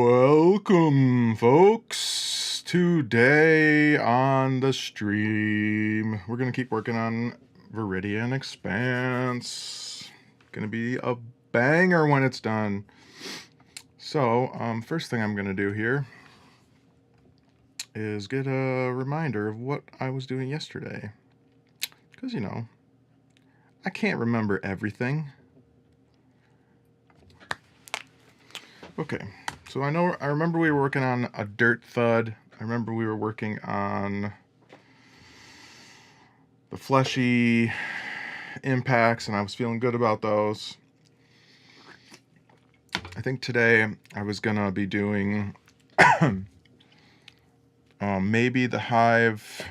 Welcome, folks. Today on the stream, we're going to keep working on Veridian Expanse. Going to be a banger when it's done. So, first thing I'm going to do here is get a reminder of what I was doing yesterday. Because, you know, I can't remember everything. Okay, so I remember we were working on a dirt thud. I remember we were working on the fleshy impacts, and I was feeling good about those. I think today I was gonna be doing maybe the hive.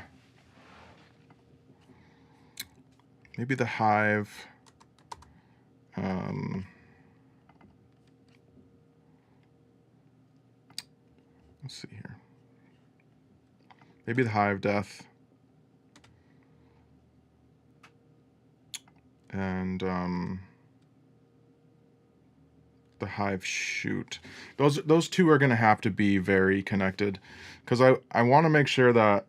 Let's see here. Maybe the hive death. And the hive shoot. Those two are going to have to be very connected, because I want to make sure that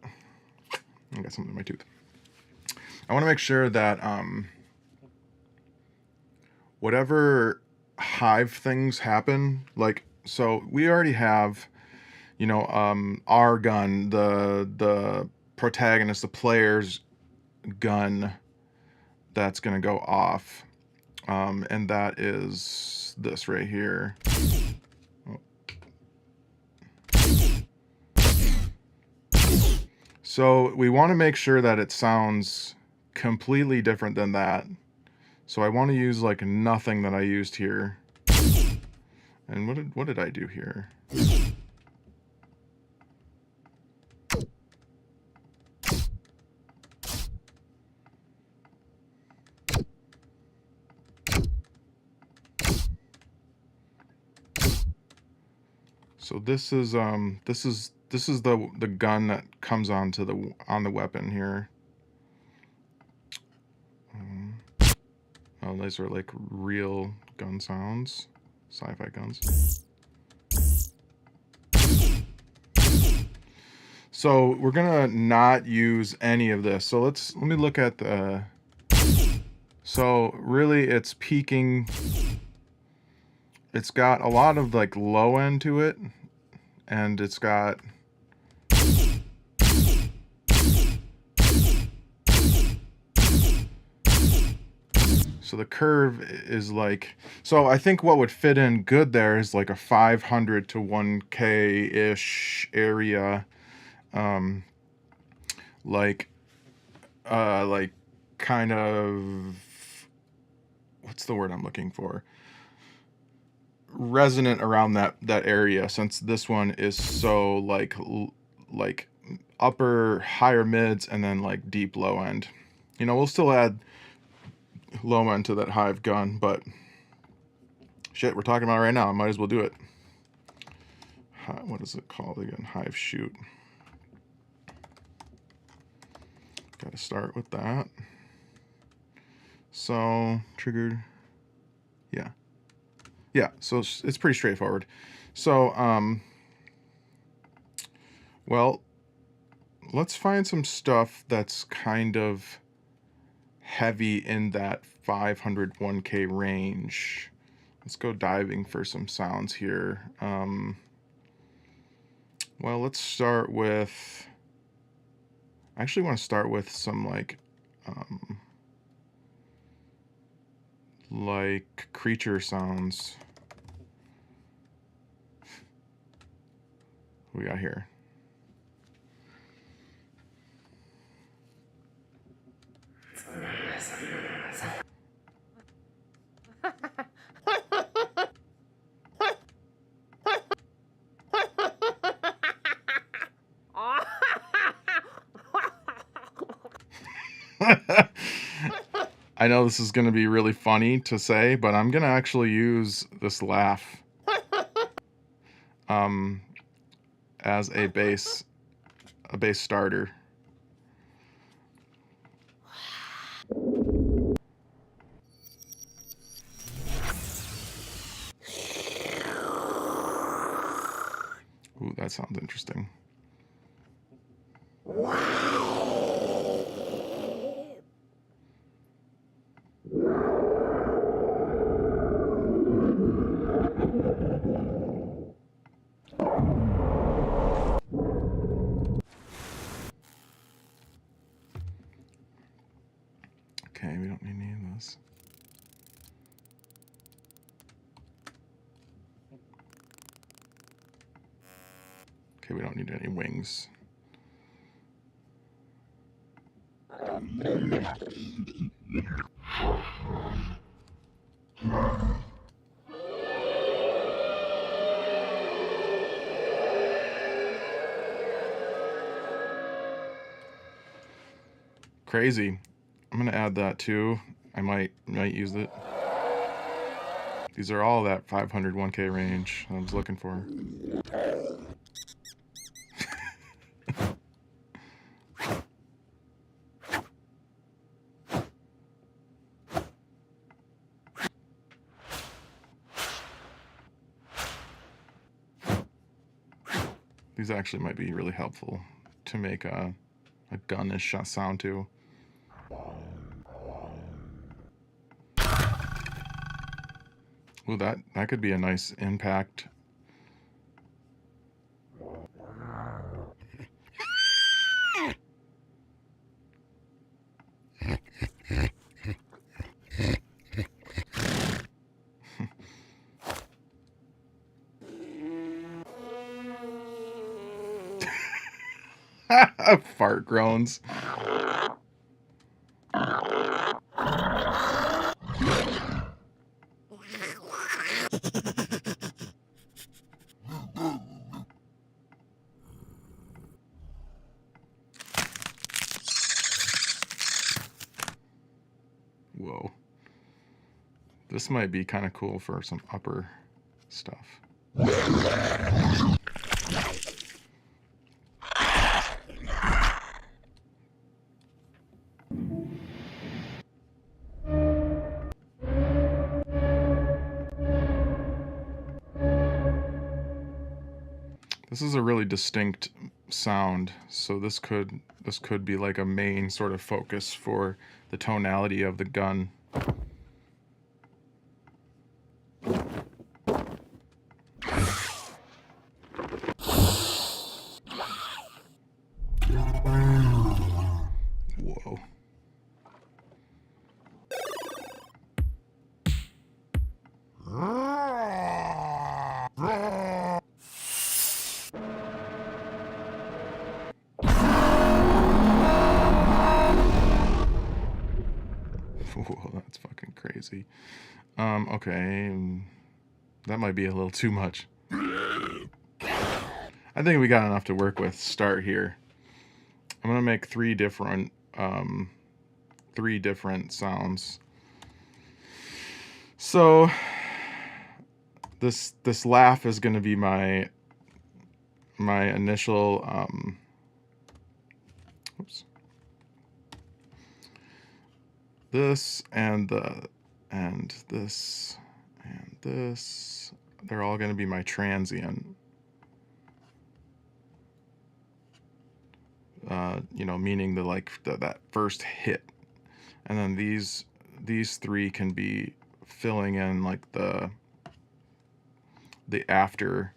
I got something in my tooth. I want to make sure that whatever hive things happen, like, so we already have, you know, our gun, the protagonist, the player's gun that's going to go off, and that is this right here. So we want to make sure that it sounds completely different than that. So I want to use like nothing that I used here. And what did I do here? So this is the gun that comes on the weapon here. Oh, these are like real gun sounds, sci-fi guns. So we're gonna not use any of this. So let me look at the. So really, it's peaking. It's got a lot of like low end to it, and it's got. So the curve is like, so I think what would fit in good there is like a 500 to 1K-ish area. Like kind of, what's the word I'm looking for? Resonant around that area, since this one is so like upper, higher mids, and then like deep low end. You know, we'll still add low end to that hive gun, but shit, we're talking about it right now. I might as well do it. What is it called again? Hive shoot. Got to start with that. So triggered. Yeah. So it's pretty straightforward. So well, let's find some stuff that's kind of heavy in that 500 1K range. Let's go diving for some sounds here. Well, let's start with, I actually want to start with some like creature sounds. What we got here? I know this is going to be really funny to say, but I'm going to actually use this laugh as a base starter. Ooh, that sounds interesting. Okay, we don't need any of this. Okay, we don't need any wings. Crazy. I'm gonna add that too. I might use it. These are all that 500 1K range I was looking for. These actually might be really helpful to make a gun-ish sound too. Ooh, that could be a nice impact. Fart groans. Whoa. This might be kind of cool for some upper stuff. This is a really distinct sound, so this could be like a main sort of focus for the tonality of the gun. Whoa. Whoa, that's fucking crazy. Okay, that might be a little too much. I think we got enough to work with. Start here. I'm gonna make three different sounds. So this laugh is gonna be my initial oops. This and this and this, they're all going to be my transient. You know, meaning that first hit, and then these three can be filling in like the aftermath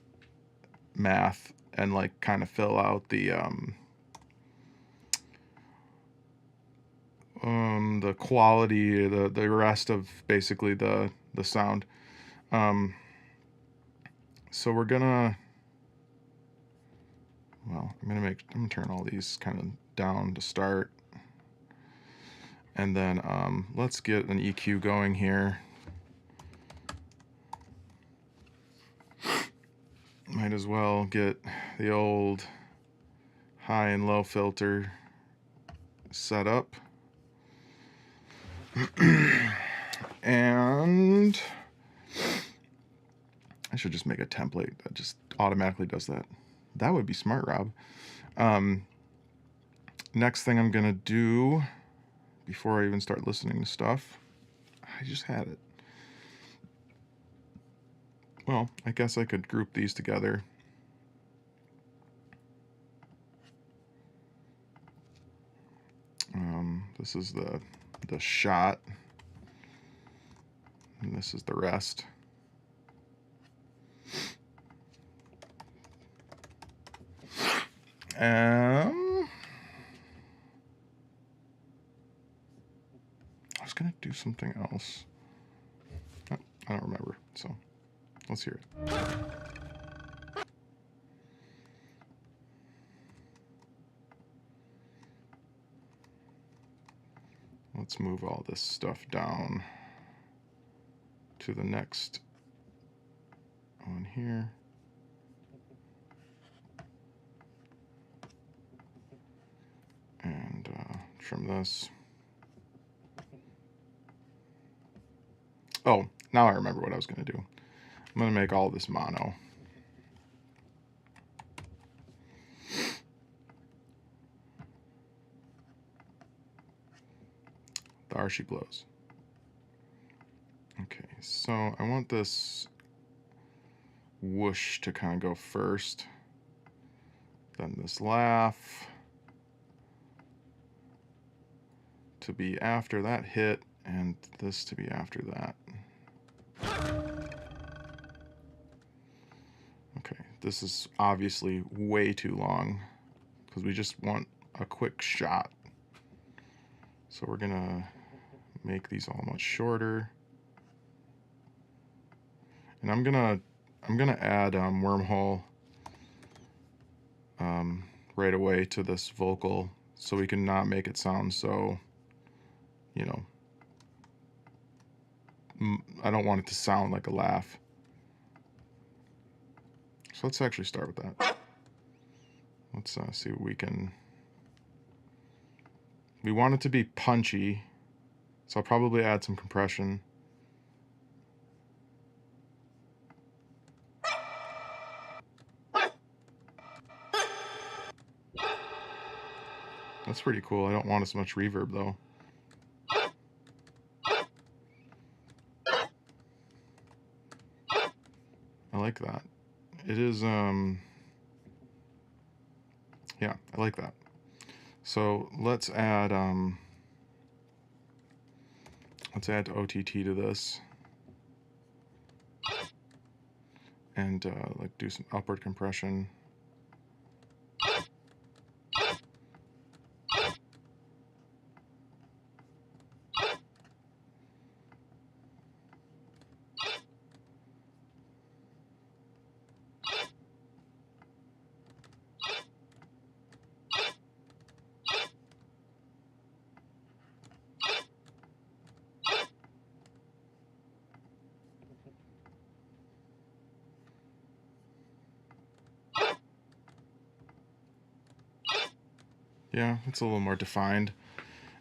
and like kind of fill out the quality, the rest of basically the sound. So we're gonna, well, I'm gonna turn all these kind of down to start, and then let's get an EQ going here. Might as well get the old high and low filter set up. And I should just make a template that just automatically does that. That would be smart, Rob. Next thing I'm gonna do, before I even start listening to stuff, I just had it. Well, I guess I could group these together. This is the shot, and this is the rest. I was gonna do something else. Oh, I don't remember, so let's hear it. Let's move all this stuff down to the next one here. And trim this. Oh, now I remember what I was going to do. I'm going to make all this mono. There she glows. Okay, so I want this whoosh to kind of go first. Then this laugh to be after that hit, and this to be after that. Okay, this is obviously way too long because we just want a quick shot. So we're gonna make these all much shorter. And I'm gonna add wormhole right away to this vocal so we can not make it sound so, you know, I don't want it to sound like a laugh. So let's actually start with that. Let's see what we can. We want it to be punchy, so I'll probably add some compression. That's pretty cool. I don't want as much reverb though. I like that. It is, yeah, I like that. So let's add OTT to this. And like do some upward compression. Yeah, it's a little more defined.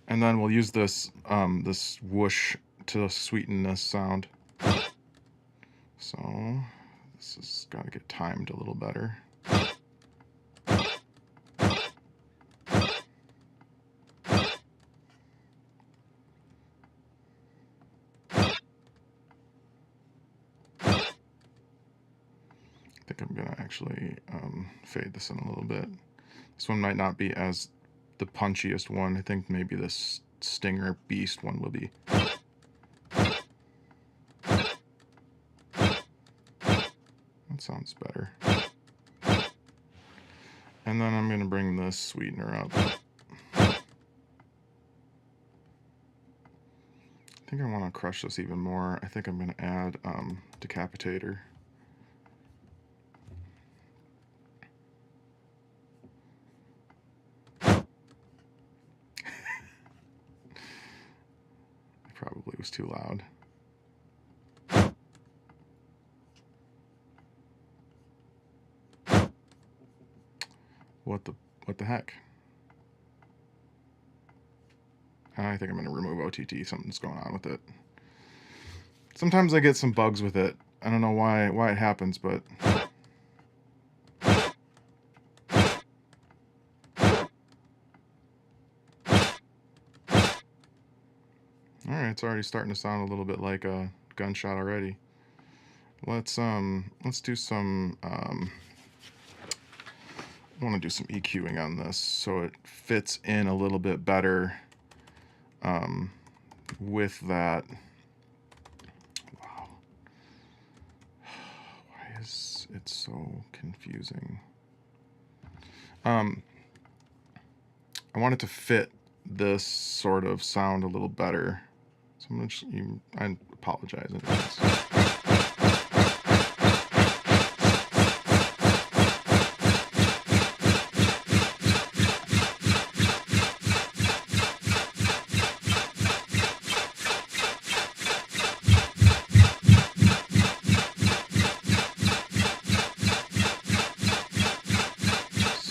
And then we'll use this this whoosh to sweeten this sound. So this has got to get timed a little better. I think I'm gonna actually fade this in a little bit. This one might not be as the punchiest one. I think maybe this Stinger Beast one will be. That sounds better. And then I'm gonna bring this sweetener up. I think I want to crush this even more. I think I'm gonna add Decapitator. Probably was too loud. What the heck? I think I'm going to remove OTT. Something's going on with it. Sometimes I get some bugs with it. I don't know why it happens, but alright, it's already starting to sound a little bit like a gunshot already. Let's do some I want to do some EQing on this so it fits in a little bit better with that. Wow. Why is it so confusing? I want it to fit this sort of sound a little better. So I'm gonna I apologize in advance.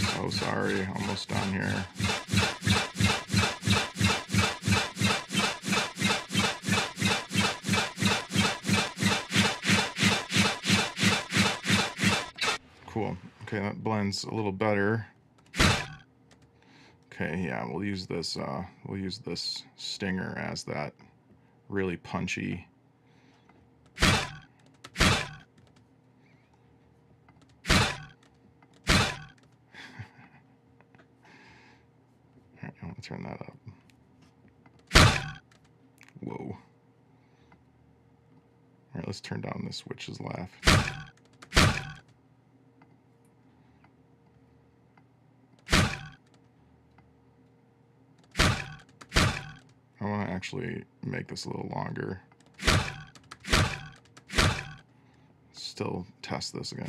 So sorry, almost done here. Cool. Okay, that blends a little better. Okay, yeah, we'll use this stinger as that really punchy. Alright, I want to turn that up. Whoa. Alright, let's turn down this witch's laugh. I want to actually make this a little longer. Still test this again.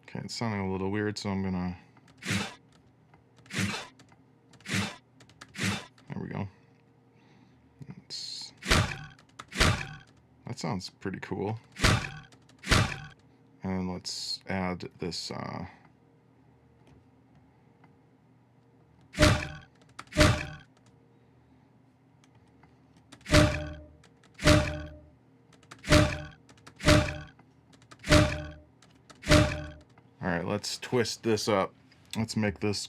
Okay, it's sounding a little weird, so I'm gonna... There we go. That sounds pretty cool. And let's add this... Alright, let's twist this up. Let's make this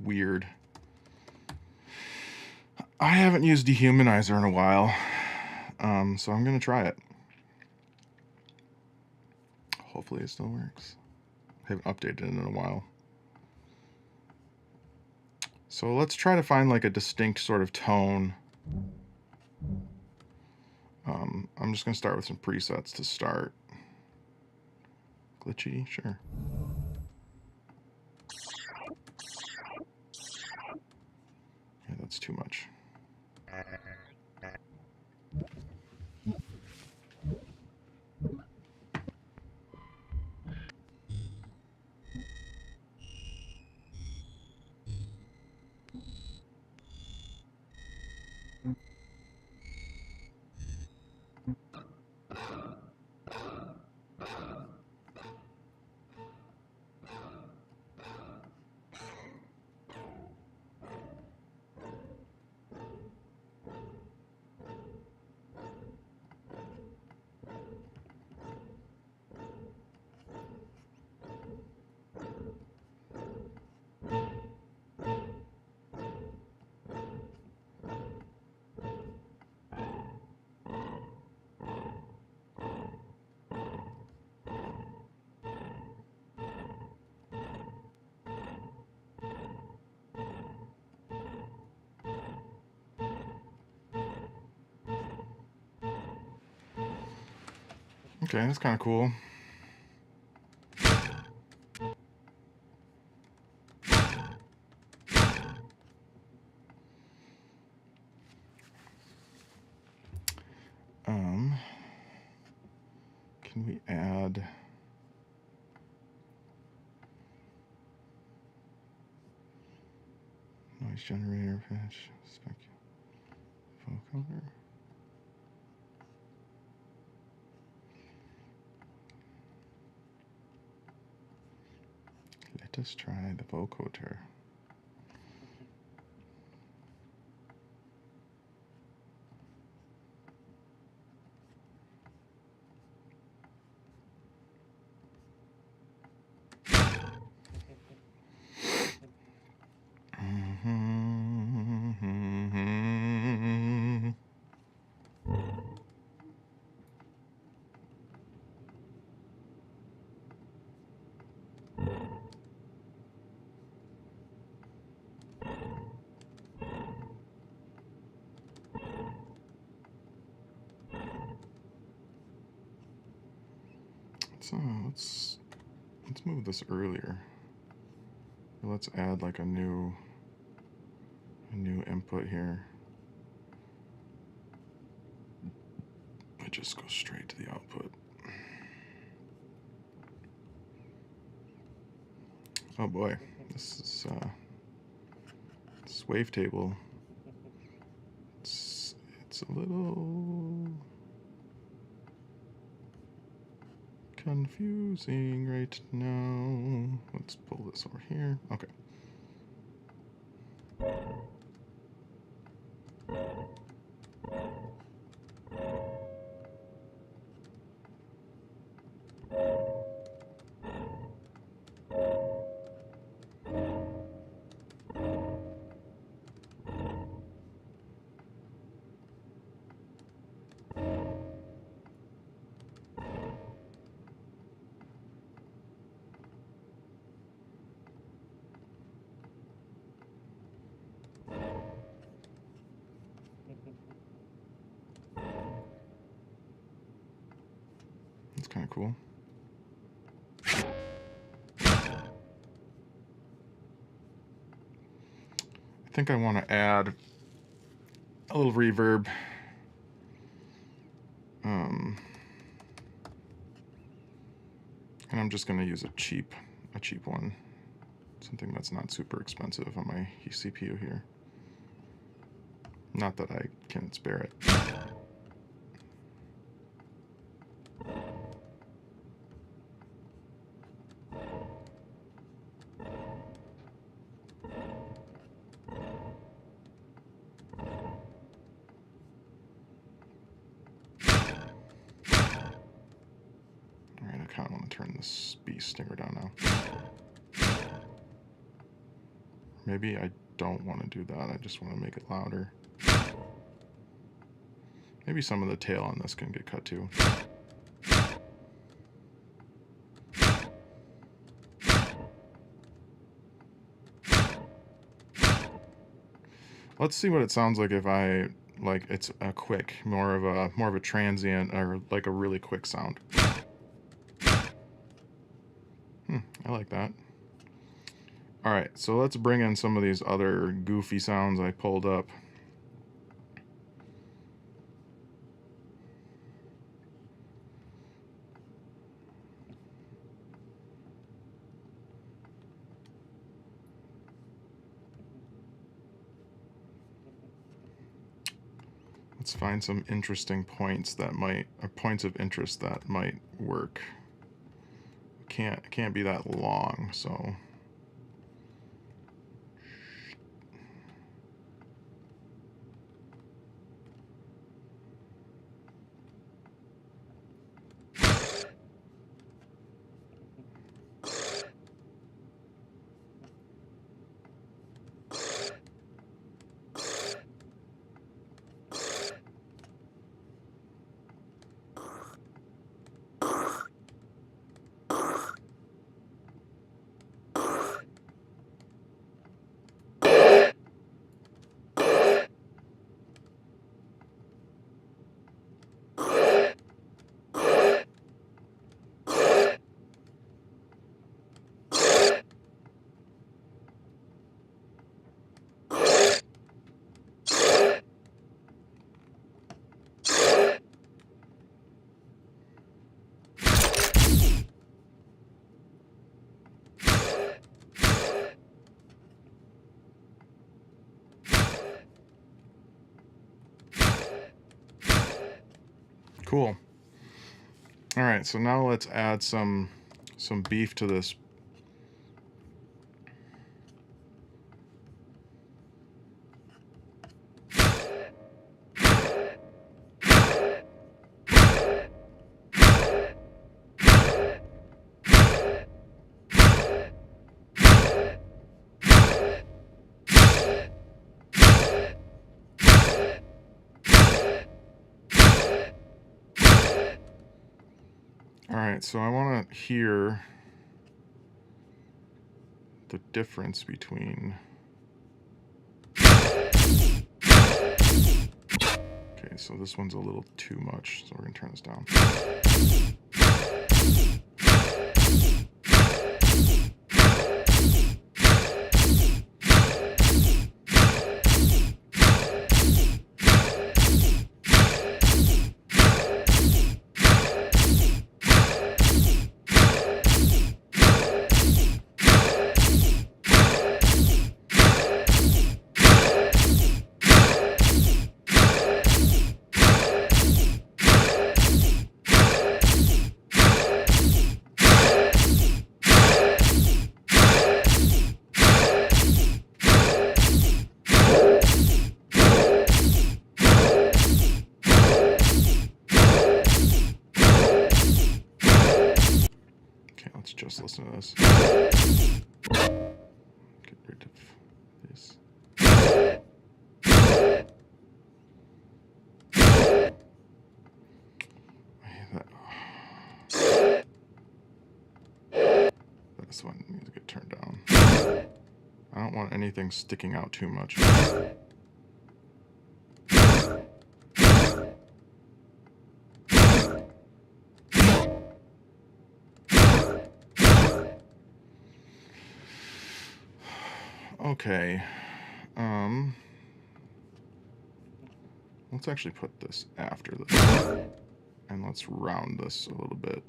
weird. I haven't used Dehumanizer in a while, so I'm going to try it. Hopefully it still works. I haven't updated it in a while. So let's try to find like a distinct sort of tone. I'm just going to start with some presets to start. Glitchy, sure. Yeah, that's too much. Okay, that's kind of cool. Can we add... Noise generator, pitch, spec, vocoder. Let us try the vocoder. let's move this earlier. Let's add like a new input here. It just goes straight to the output. Oh boy, this wavetable. It's a little confusing right now. Let's pull this over here. Okay. That's kind of cool. I think I want to add a little reverb. And I'm just going to use a cheap one. Something that's not super expensive on my CPU here. Not that I can spare it. Alright, I kind of want to turn this beast stinger down now. Maybe I don't want to do that, I just want to make it louder. Maybe some of the tail on this can get cut too. Let's see what it sounds like if I it's a quick, more of a transient or like a really quick sound. I like that. All right, so let's bring in some of these other goofy sounds I pulled up. Let's find some interesting points that might, or points of interest that might work. It can't be that long, so. Cool. All right, so now let's add some beef to this. Alright, so I want to hear the difference between... Okay, so this one's a little too much, so we're going to turn this down. let's just listen to this. Get rid of this. This one needs to get turned down. I don't want anything sticking out too much. Okay. Let's actually put this after this. And let's round this a little bit.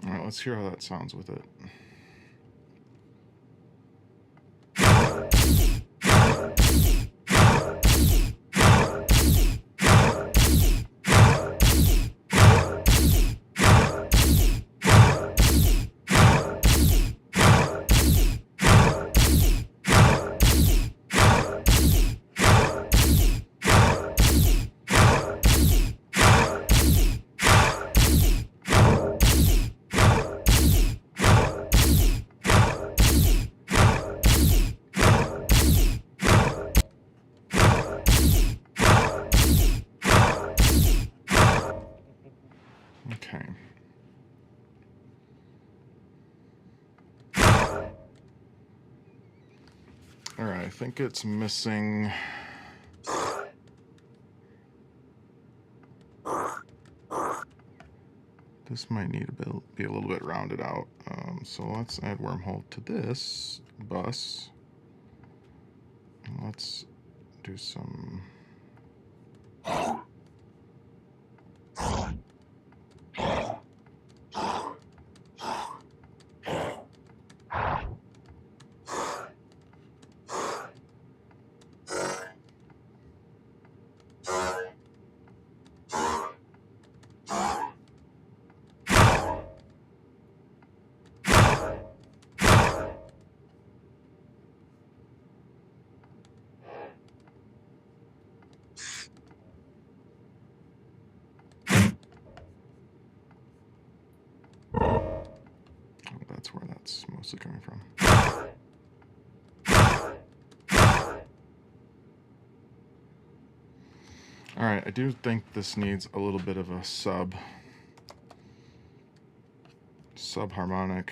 Alright, let's hear how that sounds with it. Okay. Alright, I think it's missing... This might need to be a little bit rounded out. So let's add wormhole to this bus. And let's do some... That's where that's mostly coming from. Alright, I do think this needs a little bit of a subharmonic.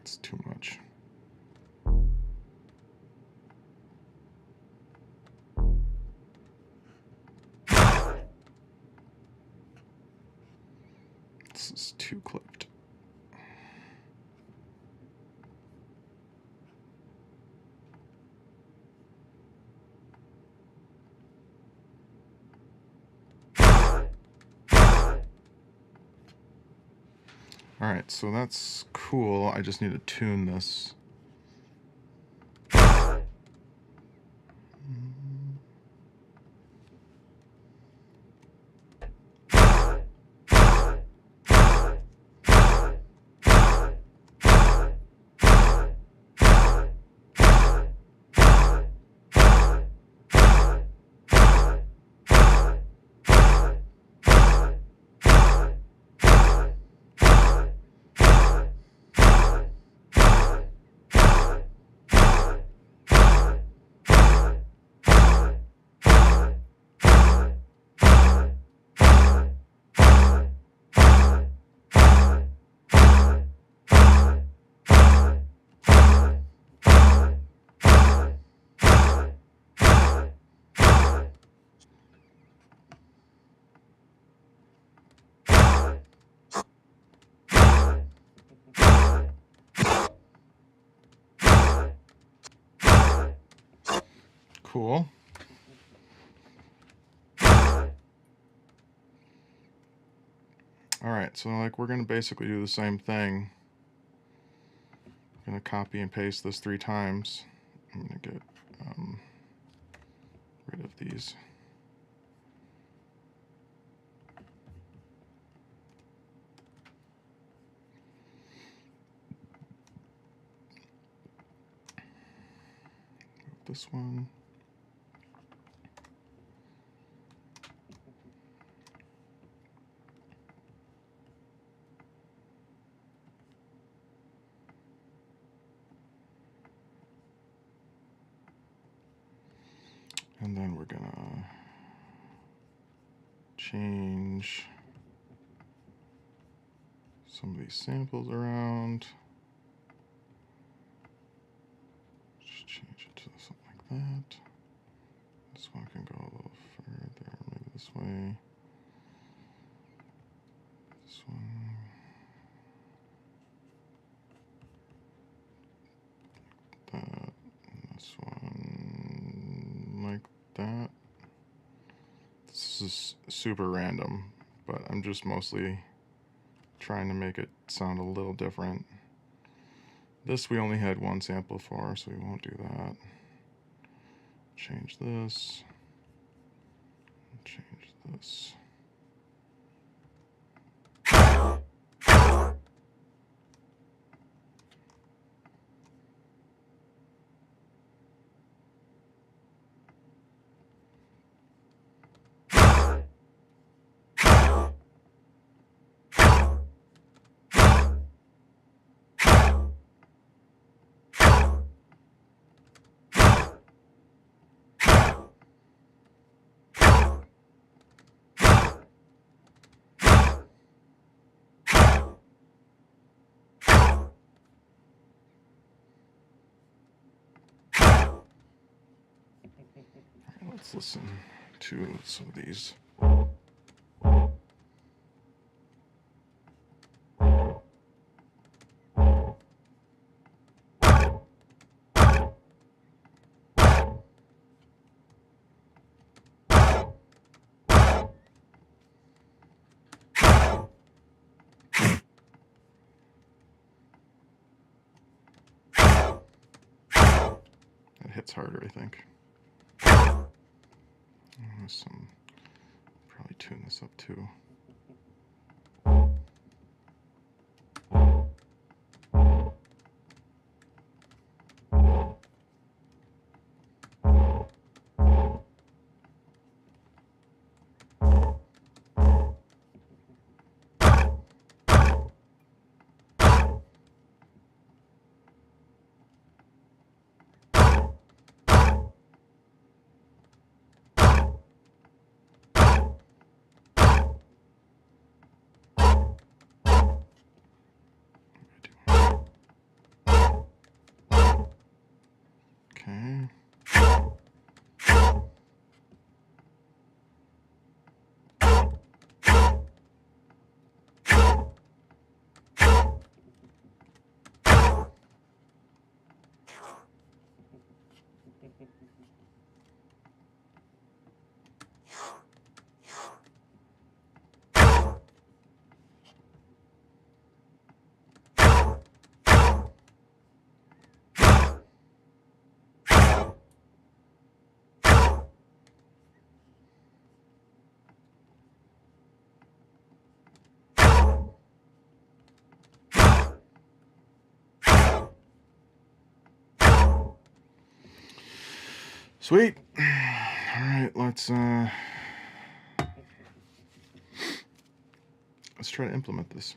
It's too much. This is too clipped. Alright, so that's cool. I just need to tune this. Cool. All right, so like we're gonna basically do the same thing. I'm gonna copy and paste this 3 times. I'm gonna get rid of these. Move this one. And then we're gonna change some of these samples around. Just change it to something like that. This one can go a little further, maybe this way. This one. That. And this one like that. This is super random, but I'm just mostly trying to make it sound a little different. This we only had 1 sample for, so we won't do that. Change this. Change this. Let's listen to some of these. It hits harder, I think. Probably tune this up too. Okay. Sweet. All right, let's try to implement this.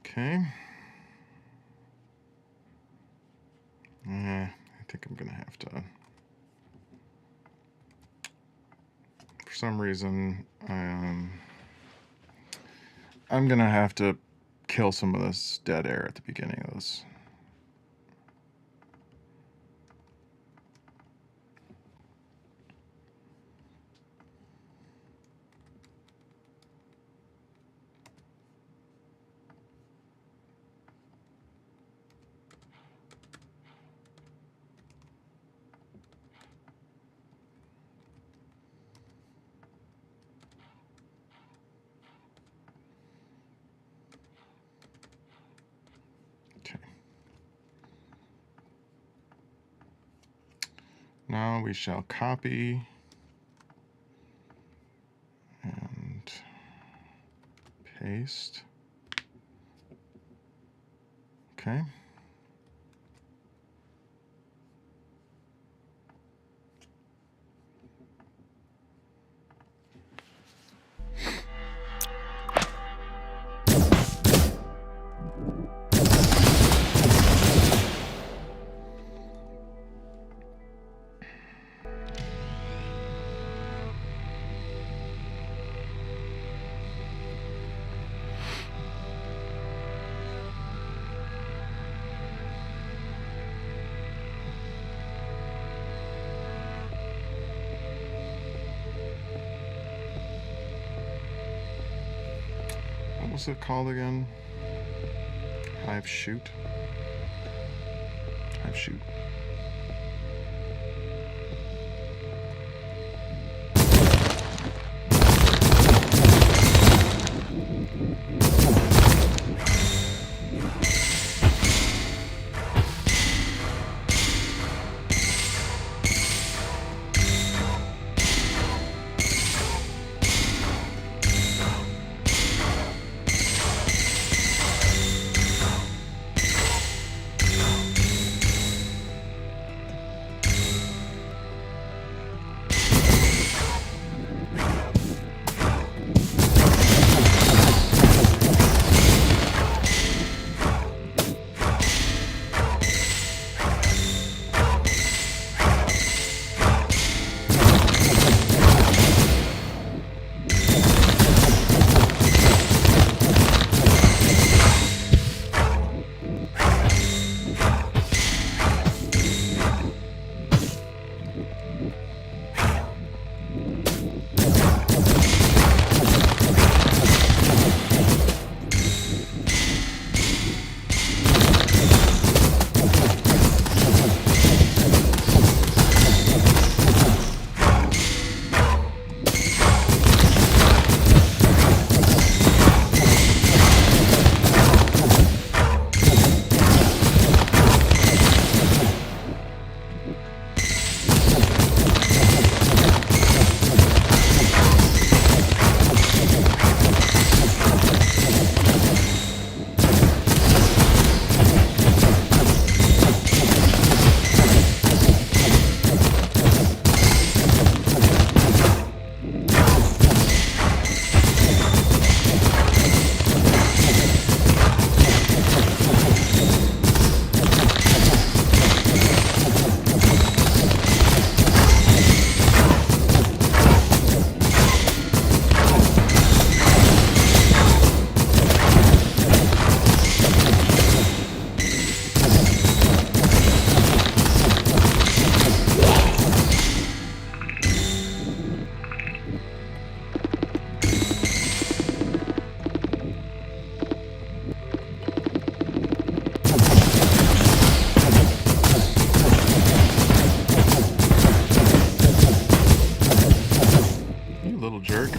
Okay. I think I'm gonna have to. For some reason, I'm gonna have to kill some of this dead air at the beginning of this. Now we shall copy and paste. Okay. What was it called again? Hive shoot. Hive shoot. Jerk.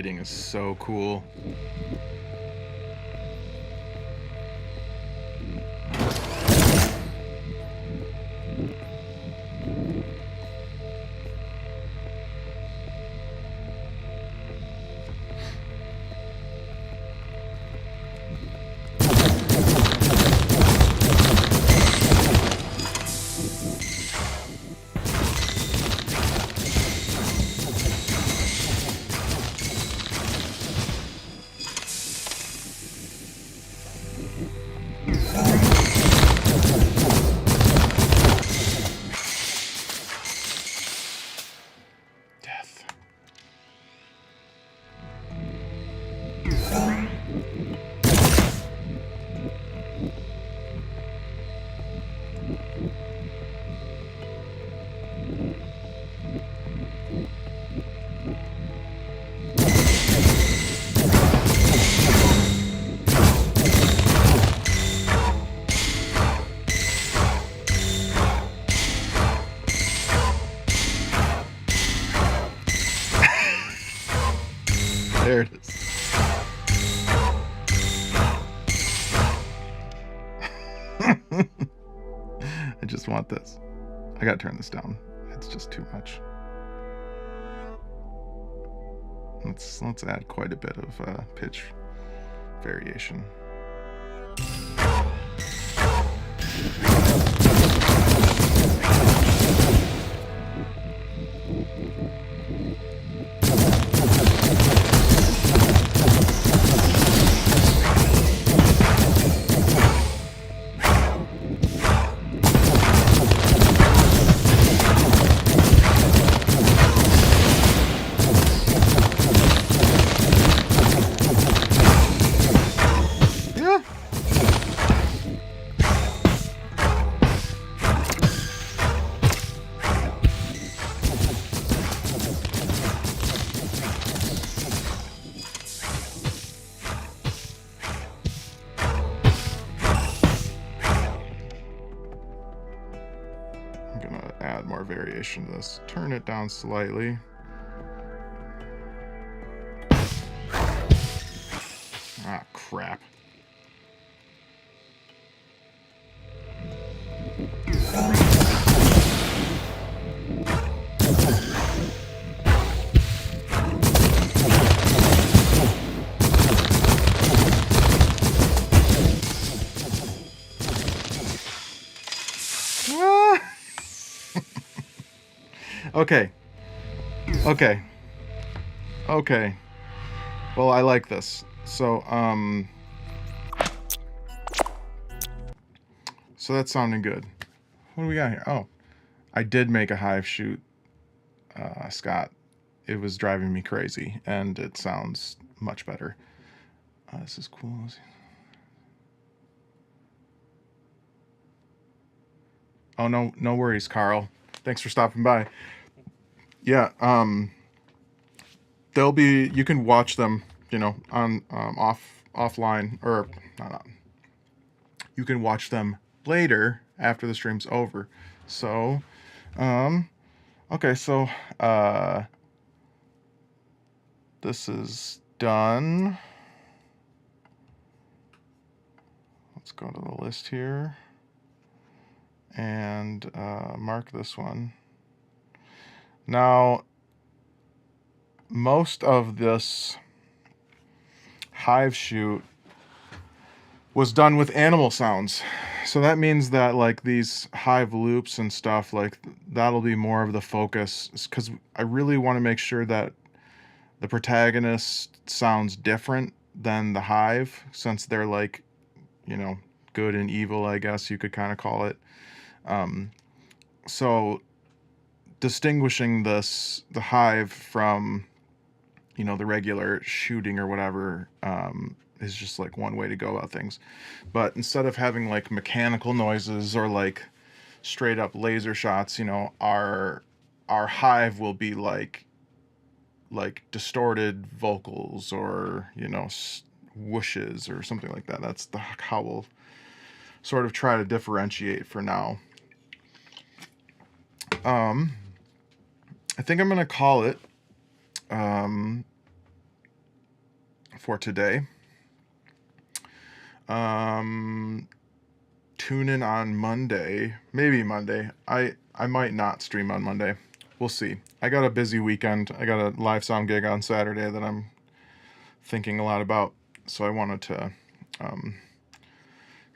lighting is so cool. There it is. I just want this. I gotta turn this down. It's just too much. Let's add quite a bit of pitch variation. Variation to this. Turn it down slightly. Ah, crap. Okay. Well, I like this. So that's sounding good. What do we got here? Oh, I did make a hive shoot, Scott. It was driving me crazy, and it sounds much better. This is cool. Oh, no worries, Carl. Thanks for stopping by. Yeah, you can watch them, on offline, or not on. You can watch them later after the stream's over. So, okay, so this is done. Let's go to the list here and mark this one. Now, most of this hive shoot was done with animal sounds. So that means that like these hive loops and stuff, like that'll be more of the focus, because I really want to make sure that the protagonist sounds different than the hive, since they're like, good and evil, I guess you could kind of call it. So distinguishing the hive from, the regular shooting or whatever, is just like one way to go about things. But instead of having like mechanical noises or like straight up laser shots, our hive will be like distorted vocals or, whooshes or something like that. That's how we'll sort of try to differentiate for now. I think I'm going to call it for today. Tune in on Monday, maybe Monday. I might not stream on Monday. We'll see. I got a busy weekend. I got a live sound gig on Saturday that I'm thinking a lot about, so I wanted to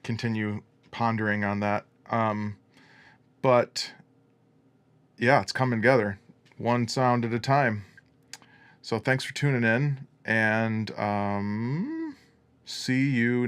continue pondering on that. But yeah, it's coming together, one sound at a time. So thanks for tuning in, and see you